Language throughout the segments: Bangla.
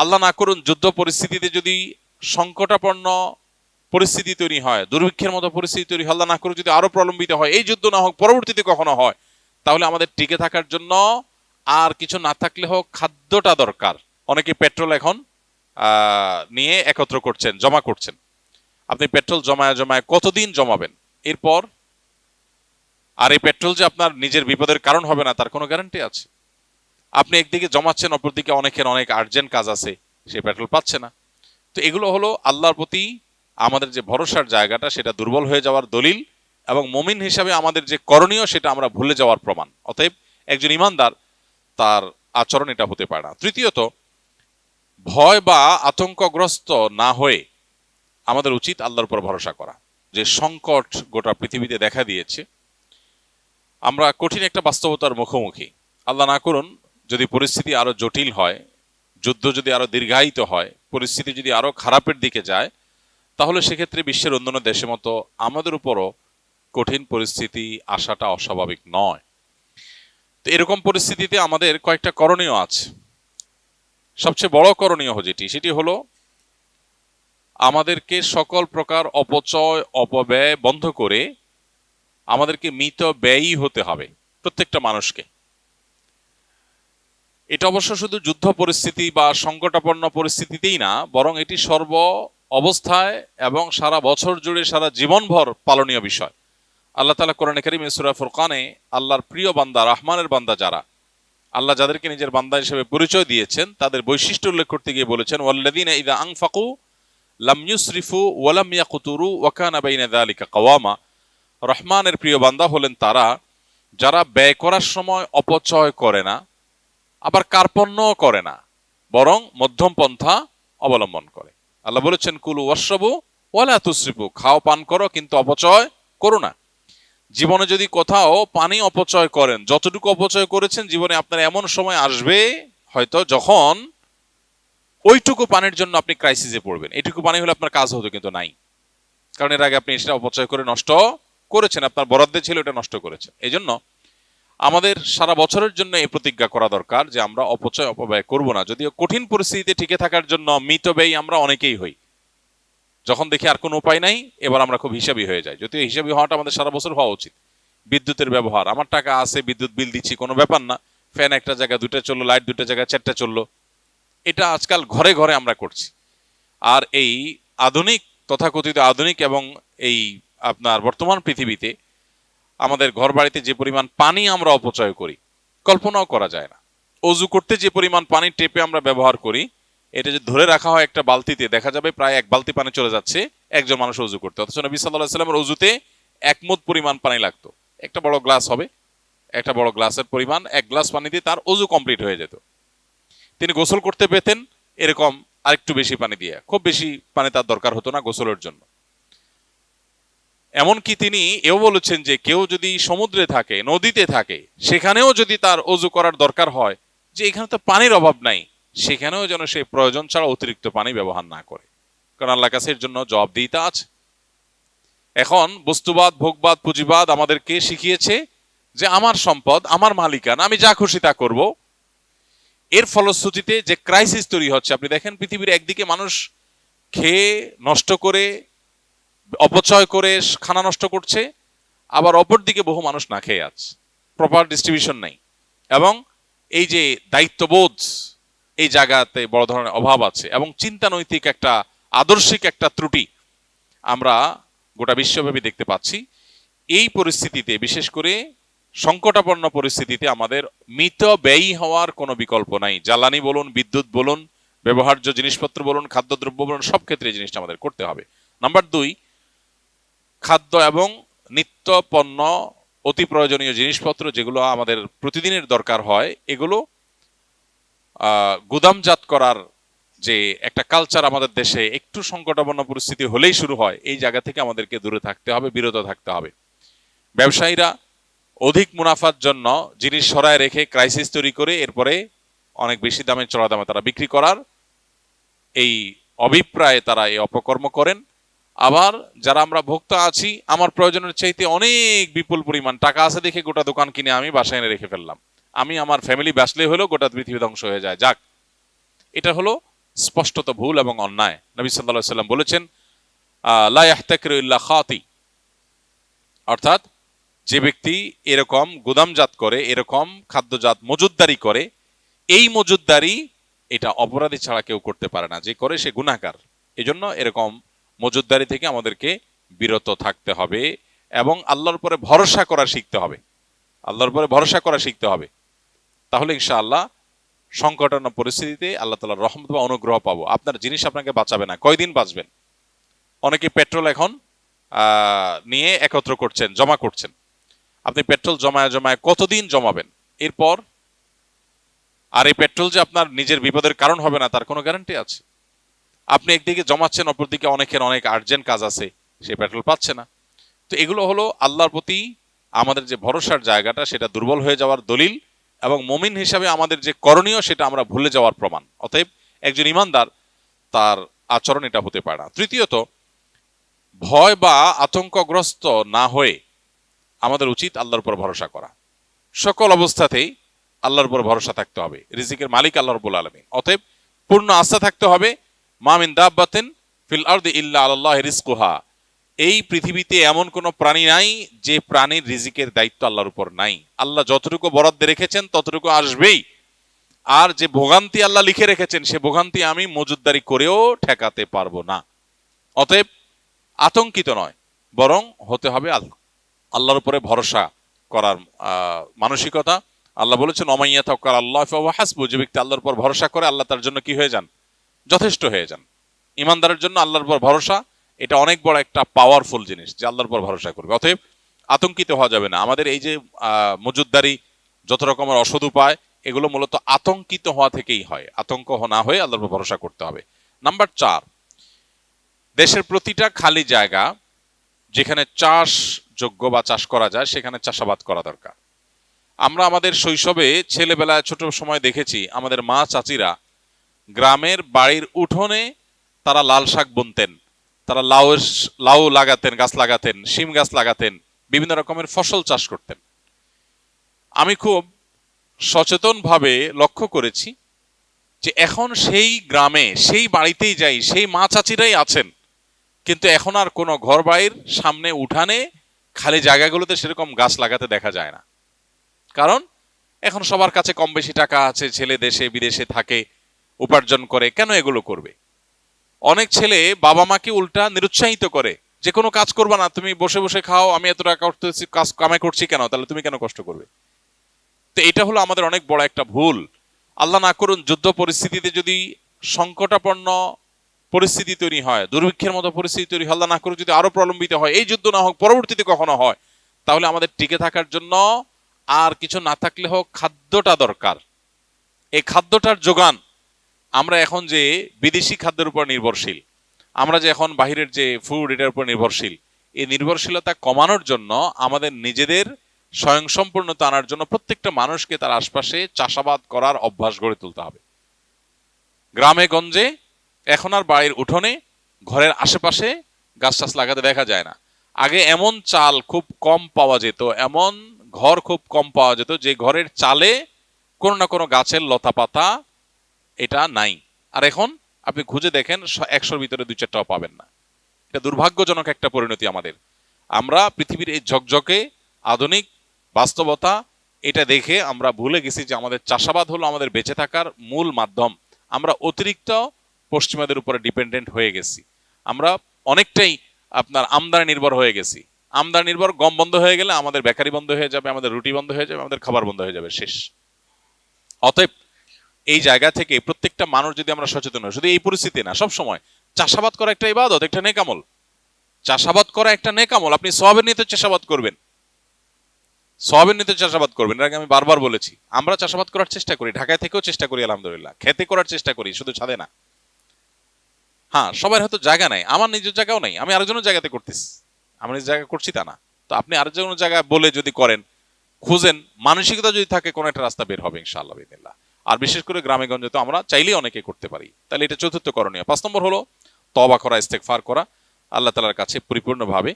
আল্লাহ না করুন যুদ্ধ পরিস্থিতিতে যদি সংকটাপন্ন পরিস্থিতি তৈরি হয়, দুর্ভিক্ষের মতো পরিস্থিতি তৈরি হয়, আল্লাহ না করুন যদি আরো প্রলম্বিত হয়, এই যুদ্ধ না হোক পরবর্তীতে কখনো হয়, তাহলে আমাদের টিকে থাকার জন্য আর কিছু না থাকলে হোক খাদ্যটা দরকার। অনেকে পেট্রোল এখন নিয়ে একত্র করছেন, জমা করছেন। আপনি পেট্রোল জমায় জমায় কতদিন জমাবেন? এরপর আর এই পেট্রোল যে আপনার নিজের বিপদের কারণ হবে না তার কোনো গ্যারান্টি আছে? আপনি একদিকে জমাচ্ছেন, অপরদিকে অনেকের অনেক আর্জেন্ট কাজ আছে, সে পেট্রোল পাচ্ছে না। তো এগুলো হলো আল্লাহর প্রতি আমাদের যে ভরসার জায়গাটা, সেটা দুর্বল হয়ে যাওয়ার দলিল, এবং মুমিন হিসাবে আমাদের যে করণীয় সেটা আমরা ভুলে যাওয়ার প্রমাণ। অতএব একজন ইমানদার তার আচরণ এটা হতে পারে না। তৃতীয়ত, ভয় বা আতঙ্কগ্রস্ত না হয়ে আমাদের উচিত আল্লাহর উপর ভরসা করা। যে সংকট গোটা পৃথিবীতে দেখা দিয়েছে, আমরা কঠিন একটা বাস্তবতার মুখোমুখি। আল্লাহ না করুন যদি পরিস্থিতি আরো জটিল হয়, যুদ্ধ যদি আরো দীর্ঘায়িত হয়, পরিস্থিতি যদি আরো খারাপের দিকে যায়, তাহলে সেক্ষেত্রে বিশ্বের অন্যান্য দেশের মতো আমাদের উপরও কঠিন পরিস্থিতি আসাটা অস্বাভাবিক নয়। তো এরকম পরিস্থিতিতে আমাদের কয়েকটা করণীয় আছে। সবচেয়ে বড় করণীয় সেটি হলো আমাদেরকে সকল প্রকার অপচয় অপব্যয় বন্ধ করে আমাদেরকে মিত ব্যয়ী হতে হবে প্রত্যেকটা মানুষকে। এটা অবশ্য শুধু যুদ্ধ পরিস্থিতি বা সংকটাপন্ন পরিস্থিতিতেই না, বরং এটি সর্ব অবস্থায় এবং সারা বছর জুড়ে সারা জীবনভর পালনীয় বিষয়। আল্লাহ তাআলা কোরআনে কারীমে সূরা ফুরকানে আল্লাহর প্রিয় বান্দা, রহমানের বান্দা যারা, আল্লাহ যাদেরকে নিজের বান্দা হিসেবে পরিচয় দিয়েছেন, তাদের বৈশিষ্ট্য উল্লেখ করতে গিয়ে বলেছেন, ওয়াল্লাযীনা ইযা আনফাকু লাম ইউসরিফু ওয়া লাম ইয়াকতুরু ওয়া কানা বাইনা যালিকা কাওয়ামা। রহমানের প্রিয় বান্দা হলেন তারা যারা ব্যয় করার সময় অপচয় করে না, আবার কার্পণ্যও করে না, বরং মধ্যম পন্থা অবলম্বন করে। আল্লাহ বলেছেন, কুলু ওয়াশরাবু ওয়ালা তুসরিফু, খাও পান করো কিন্তু অপচয় করো না। জীবনে যদি কোথাও পানি অপচয় করেন, যতটুকু অপচয় করেছেন, জীবনে আপনার এমন সময় আসবে হয়তো যখন ওইটুকু পানির জন্য আপনি ক্রাইসিসে পড়বেন। এইটুকু পানি হলে আপনার কাজ হতো, কিন্তু নাই, কারণ এর আগে আপনি সেটা অপচয় করে নষ্ট করেছেন, আপনার বরাদ্দে ছিল এটা নষ্ট করেছেন। এই জন্য আমাদের সারা বছরের জন্য এই প্রতিজ্ঞা করা দরকার যে আমরা অপচয় অপব্যয় করব না। যদিও কঠিন পরিস্থিতিতে টিকে থাকার জন্য মিতব্যয়ী আমরা অনেকেই হই। যখন দেখি আর কোনো উপায় নাই, এবার আমরা খুব হিসাবী হয়ে যাই। যদিও হিসাবী হওয়াটা আমাদের সারা বছর হওয়া উচিত। বিদ্যুতের ব্যবহার, আমার টাকা আছে, বিদ্যুৎ বিল দিচ্ছি, কোনো ব্যাপার না, ফ্যান একটা জায়গায় দুটো চললো, লাইট দুটো জায়গায় চারটা চললো, এটা আজকাল ঘরে ঘরে আমরা করছি। আর এই আধুনিক, তথাকথিত আধুনিক এবং এই আপনার বর্তমান পৃথিবীতে আমাদের ঘর বাড়িতে যে পরিমাণ পানি আমরা অপচয় করি কল্পনাও করা যায় না। অজু করতে যে পরিমাণ পানি টেপে আমরা ব্যবহার করি, এটা যে ধরে রাখা হয় একটা বালতিতে, দেখা যাবে প্রায় এক বালতি পানি চলে যাচ্ছে একজন মানুষ অজু করতে। অথচ নবী সাল্লাল্লাহু আলাইহি ওয়াসাল্লামের অজুতে এক মুদ পরিমাণ পানি লাগতো। একটা বড় গ্লাস হবে, একটা বড় গ্লাসের পরিমাণ, এক গ্লাস পানি দিয়ে তার অজু কমপ্লিট হয়ে যেত। তিনি গোসল করতে পেতেন এরকম আরেকটু বেশি পানি দিয়ে, খুব বেশি পানি তার দরকার হতো না গোসলের জন্য। এমনকি তিনি এও বলেছেন যে কেউ যদি সমুদ্রে থাকে, নদীতে থাকে, সেখানেও যদি তার অজু করার দরকার হয়, যে এখানে তো পানির অভাব নাই, সেখানেও যেন সে প্রয়োজন ছাড়া অতিরিক্ত পানি ব্যবহার না করে, কারণ আল্লাহর কাছে এর জন্য জবাবদিহিতা আছে। এখন বস্তুবাদ, ভোগবাদ, পুঁজিবাদ আমাদেরকে শিখিয়েছে যে আমার সম্পদ, আমার মালিকানা, আমি যা খুশি তা করব। এর ফলশ্রুতিতে যে ক্রাইসিস তৈরি হচ্ছে, আপনি দেখেন পৃথিবীর একদিকে মানুষ খেয়ে নষ্ট করে, অপচয় করে খানা নষ্ট করছে, আবার অপর দিকে বহু মানুষ না খেয়ে আছে, প্রপার ডিস্ট্রিবিউশন নাই, এবং এই যে দায়িত্ববোধ, এই জায়গাতে বড় ধরনের অভাব আছে, এবং চিন্তা নৈতিক একটা আদর্শিক একটা ত্রুটি আমরা গোটা বিশ্বব্যাপী দেখতে পাচ্ছি। এই পরিস্থিতিতে, বিশেষ করে সংকটাপন্ন পরিস্থিতিতে, আমাদের মিত ব্যয়ী হওয়ার কোনো বিকল্প নাই। জ্বালানি বলুন, বিদ্যুৎ বলুন, ব্যবহার্য জিনিসপত্র বলুন, খাদ্যদ্রব্য বলুন, সব ক্ষেত্রে এই জিনিসটা আমাদের করতে হবে। নাম্বার 2, খাদ্য এবং নিত্য পণ্য, অতি প্রয়োজনীয় জিনিসপত্র যেগুলো আমাদের প্রতিদিনের দরকার হয়, এগুলো গুদামজাত করার যে একটা কালচার আমাদের দেশে একটু সংকটাপন্ন পরিস্থিতি হলেই শুরু হয়, এই জায়গা থেকে আমাদেরকে দূরে থাকতে হবে, বিরত থাকতে হবে। ব্যবসায়ীরা অধিক মুনাফার জন্য জিনিস সরায় রেখে ক্রাইসিস তৈরি করে এরপরে অনেক বেশি দামে, চড়া দামে তারা বিক্রি করার এই অভিপ্রায়ে তারা এই অপকর্ম করেন। আবার যারা আমরা ভোক্তা আছি, আমার প্রয়োজনের চাইতে অনেক বিপুল পরিমাণ টাকা আছে দেখে গোটা দোকান কিনে আমি বাসায় এনে রেখে ফেললাম, আমি আমার ফ্যামিলি বাঁচলে হলেও গোটা পৃথিবী ধ্বংস হয়ে যায়, যাক। এটা হলো স্পষ্টত ভুল এবং অন্যায়। নবী সাল্লাল্লাহু আলাইহি ওয়াসাল্লাম বলেছেন, লা ইয়াহতাকিরু ইল্লা খাতি, অর্থাৎ যে ব্যক্তি এরকম গুদামজাত করে, এরকম খাদ্যজাত মজুদদারি করে, এই মজুদদারি এটা অপরাধী ছাড়া কেউ করতে পারে না, যে করে সে গুনাহগার। এজন্য এরকম মজুদদারি থেকে আমাদেরকে বিরত থাকতে হবে এবং আল্লাহর উপরে ভরসা করা শিখতে হবে। আল্লাহর উপরে ভরসা করা শিখতে হবে, তাহলে ইনশাআল্লাহ সংকটাপন্ন পরিস্থিতিতে আল্লাহ তাআলার রহমত বা অনুগ্রহ পাবো। আপনার জিনিস আপনাকে বাঁচাবে না, কয়দিন বাঁচবেন? অনেকে পেট্রোল এখন নিয়ে একত্র করছেন, জমা করছেন। আপনি পেট্রোল জমায় জমায় কতদিন জমাবেন? এরপর আর এই পেট্রোল যে আপনার নিজের বিপদের কারণ হবে না, তার কোনো গ্যারান্টি আছে? আপনি একদিকে জমাচ্ছেন, অপরদিকে অনেকের অনেক আর্জেন্ট কাজ আছে, সে পেট্রোল পাচ্ছে না। তো এগুলো হলো আল্লাহর প্রতি আমাদের যে ভরসার জায়গাটা, সেটা দুর্বল হয়ে যাওয়ার দলিল, এবং মুমিন হিসাবে আমাদের যে করণীয় সেটা আমরা ভুলে যাওয়ার প্রমাণ। অতএব একজন ইমানদার, তার আচরণ এটা হতে পারে না। তৃতীয়ত, ভয় বা আতঙ্কগ্রস্ত না হয়ে আমাদের উচিত আল্লাহর উপর ভরসা করা। সকল অবস্থাতেই আল্লাহর উপর ভরসা থাকতে হবে। রিজিকের মালিক আল্লাহ রাব্বুল আলামিন, অতএব পূর্ণ আস্থা থাকতে হবে। মা মিন দাব্বাতিন ফিল আরদি ইল্লা আলাল্লাহি রিজকুহা, এই পৃথিবীতে এমন কোনো প্রাণী নাই যে প্রাণীর রিজিকের দায়িত্ব আল্লাহর উপর নাই। আল্লাহ যতটুকু বরাদ্দ রেখেছেন ততটুকু আসবেই, আর যে ভোগান্তি আল্লাহ লিখে রেখেছেন সে ভোগান্তি আমি মজুদদারি করেও ঠেকাতে পারবো না। অতএব আতঙ্কিত নয়, বরং হতে হবে আল্লাহর উপরে ভরসা করার মানসিকতা। আল্লাহ বলেছেন, ওমাইয়া তাওয়াক্কাল আল্লাহ ফাহুয়া হাসবু, যে ব্যক্তি আল্লাহর উপর ভরসা করে আল্লাহ তার জন্য কি হয়ে যান? যথেষ্ট হয়ে যান। ইমানদারের জন্য আল্লাহর উপর ভরসা এটা অনেক বড় একটা পাওয়ারফুল জিনিস, যে আল্লাহর উপর ভরসা করবে। অতএব আতঙ্কিত হওয়া যাবে না। আমাদের এই যে মজুদদারি, যত রকমের অসৎ উপায়, এগুলো মূলত আতঙ্কিত হওয়া থেকেই হয়। আতঙ্ক না হয়ে আল্লাহর উপর ভরসা করতে হবে। নাম্বার 4, দেশের প্রতিটা খালি জায়গা যেখানে চাষযোগ্য বা চাষ করা যায় সেখানে চাষাবাদ করা দরকার। আমরা আমাদের শৈশবে, ছেলেবেলায়, ছোট সময় দেখেছি আমাদের মা চাচিরা গ্রামের বাড়ির উঠোনে তারা লাল শাক বুনতেন, তারা লাউ লাগাতেন, গাছ লাগাতেন, শিম গাছ লাগাতেন, বিভিন্ন রকমের ফসল চাষ করতেন। আমি খুব সচেতনভাবে লক্ষ্য করেছি যে এখন সেই গ্রামে, সেই বাড়িতেই যাই, সেই মা চাচিরাই আছেন, কিন্তু এখন আর কোনো ঘর বাড়ির সামনে উঠানে খালি জায়গাগুলোতে সেরকম গাছ লাগাতে দেখা যায় না। কারণ এখন সবার কাছে কম বেশি টাকা আছে, ছেলে দেশে বিদেশে থাকে, উপার্জন করে, কেন এগুলো করবে? অনেক ছেলে বাবা মাকে উল্টা নিরুৎসাহিত করে যে কোনো কাজ করবা না, তুমি বসে বসে খাও, আমি এত টাকা করতেছি, কাজ কামাই করছি কেন, তাহলে তুমি কেন কষ্ট করবে? তো এটা হলো আমাদের অনেক বড় একটা ভুল। আল্লাহ না করুন যুদ্ধ পরিস্থিতিতে যদি সংকটাপন্ন পরিস্থিতি তৈরি হয়, দুর্ভিক্ষের মতো পরিস্থিতি তৈরি হয়, আল্লাহ না করুন যদি আরো প্রলম্বিত হয়, এই যুদ্ধ না হোক, পরবর্তীতে কখনো হয়, তাহলে আমাদের টিকে থাকার জন্য আর কিছু না থাকলে হোক খাদ্যটা দরকার। এই খাদ্যটার যোগান, আমরা এখন যে বিদেশি খাদ্যের উপর নির্ভরশীল, আমরা যে এখন বাহিরের যে ফুড, এটার উপর নির্ভরশীল, এই নির্ভরশীলতা কমানোর জন্য আমাদের নিজেদের স্বয়ংসম্পূর্ণতা আনার জন্য প্রত্যেকটা মানুষকে তার আশপাশে চাষাবাদ করার অভ্যাস গড়ে তুলতে হবে। গ্রামে গঞ্জে এখন আর বাড়ির উঠোনে, ঘরের আশেপাশে গাছ টাছ লাগাতে দেখা যায় না। আগে এমন চাল খুব কম পাওয়া যেত, এমন ঘর খুব কম পাওয়া যেত যে ঘরের চালে কোনো না কোনো গাছের লতা পাতা এটা নাই। আর এখন আপনি খুঁজে দেখেন 100-র ভিতরে 2-4টাও পাবেন না। এটা দুর্ভাগ্যজনক একটা পরিণতি আমাদের। আমরা পৃথিবীর এই ঝকঝকে আধুনিক বাস্তবতা এটা দেখে আমরা ভুলে গেছি যে আমাদের চাষাবাদ হলো আমাদের বেঁচে থাকার মূল মাধ্যম। আমরা অতিরিক্ত পশ্চিমাদের উপরে ডিপেন্ডেন্ট হয়ে গেছি। আমরা অনেকটাই আপনার আমদানি নির্ভর হয়ে গেছি। আমদানি নির্ভর, গম বন্ধ হয়ে গেলে আমাদের বেকারি বন্ধ হয়ে যাবে, আমাদের রুটি বন্ধ হয়ে যাবে, আমাদের খাবার বন্ধ হয়ে যাবে, শেষ। অতএব এই জায়গা থেকে প্রত্যেকটা মানুষ যদি আমরা সচেতন হই, শুধু এই পরিস্থিতি না, সব সময় চাষাবাদ করা একটা ইবাদত, একটা নেক আমল। চাষাবাদ করা একটা নেক আমল। আপনি সওয়াবের নিয়তে চাষাবাদ করবেন, সওয়াবের নিয়তে চাষাবাদ করবেন। এর আগে আমি বারবার বলেছি, আমরা চাষাবাদ করার চেষ্টা করি, ঢাকায় থেকেও চেষ্টা করি, আলহামদুলিল্লাহ, খেতে করার চেষ্টা করি, শুধু ছাদে না। হ্যাঁ, সবার হয়তো জায়গা নাই, আমার নিজের জায়গাও নাই, আমি আরেকজনের জায়গাতে করতেছি, আমি নিজের জায়গা করছি তা না। তো আপনি আরেকজনের জায়গায় বলে যদি করেন, খুঁজেন, মানসিকতা যদি থাকে, কোনো একটা রাস্তা বের হবে ইনশাআল্লাহ বিদিনিল্লাহ। আর বিশেষ করে গ্রামে গঞ্জে তো আমরা চাইলেই অনেকে করতে পারি। তাহলে এটা চতুর্থ করণীয়। 5 নম্বর হলো তওবা করা, ইস্তেগফার করা আল্লাহ তাআলার কাছে পরিপূর্ণভাবে।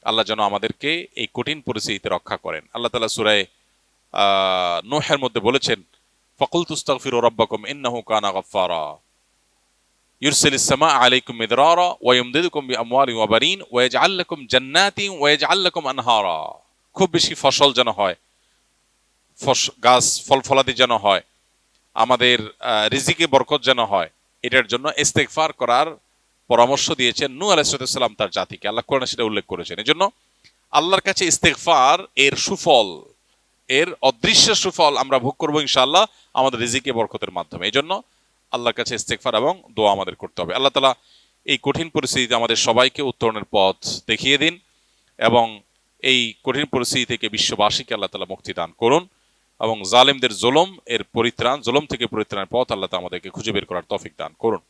আল্লাহ যেন আমাদেরকে এই কঠিন পরিস্থিতিতে রক্ষা করেন। আল্লাহ তাআলা সূরা নূহের মধ্যে বলেছেন, ফাকুলতু আস্তাগফিরু রাব্বাকুম ইন্নাহু কানা গাফফারা। ইউরসিলিস সামা আলাইকুম মিদরারা ওয়া ইউমদিদুকুম বিআমওয়ালিন ওয়া বানিন ওয়া ইয়াজআল লাকুম জান্নাতিন ওয়া ইয়াজআল লাকুম আনহারা। খুব বেশি ফসল যেন হয়, গাছ ফল ফলাদি যেন হয়, আমাদের রিজিকে বরকত যেন হয়, এটার জন্য ইস্তেগফার করার পরামর্শ দিয়েছেন নূহ আলাইহিস সালাম তার জাতিকে। আল্লাহ কোরআনে সেটা উল্লেখ করেছেন। এজন্য আল্লাহর কাছে ইস্তেগফার এর সুফল, এর অদৃশ্য সুফল আমরা ভোগ করবো ইনশাআল্লাহ আমাদের রিজিকে বরকতের মাধ্যমে। এই জন্য আল্লাহর কাছে ইস্তেগফার এবং দোয়া আমাদের করতে হবে। আল্লাহ তাআলা এই কঠিন পরিস্থিতিতে আমাদের সবাইকে উত্তরণের পথ দেখিয়ে দিন এবং এই কঠিন পরিস্থিতি থেকে বিশ্ববাসীকে আল্লাহ তাআলা মুক্তি দান করুন এবং জালেমদের জুলুম থেকে পরিত্রাণের পথ আল্লাহ তাআলা আমাদেরকে খুঁজে বের করার তৌফিক দান করুন।